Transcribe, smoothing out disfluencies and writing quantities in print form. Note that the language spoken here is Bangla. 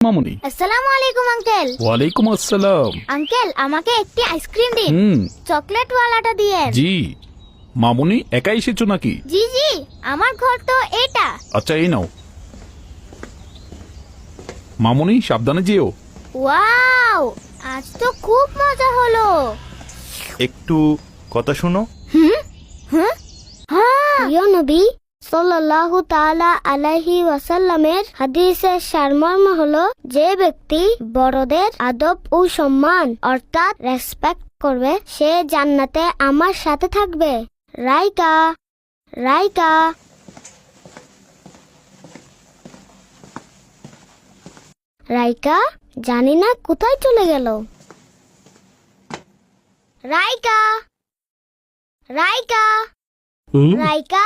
মামুনি। আসসালামু আলাইকুম আঙ্কেল। ওয়ালাইকুম আসসালাম। আঙ্কেল আমাকে একটি আইসক্রিম দিন, চকলেট ওয়ালাটা দিয়েন। জি মামুনি, একা এসেছো নাকি? জি জি, আমার ঘর তো এটা। আচ্ছা এই নাও। মামুনি সাবধানে যেও। ওয়াও, আজ তো খুব মজা হলো। একটু কথা শোনো। প্রিয় নবী সাল্লাল্লাহু তাআলা আলাইহি ওয়াসাল্লামের হাদিসের সারমর্ম হলো, যে ব্যক্তি বড়দের আদব ও সম্মান অর্থাৎ রেসপেক্ট করবে সে জান্নাতে আমার সাথে থাকবে। রাইকা রাইকা রাইকা জানি না কোথায় চলে গেল। রাইকা রাইকা রাইকা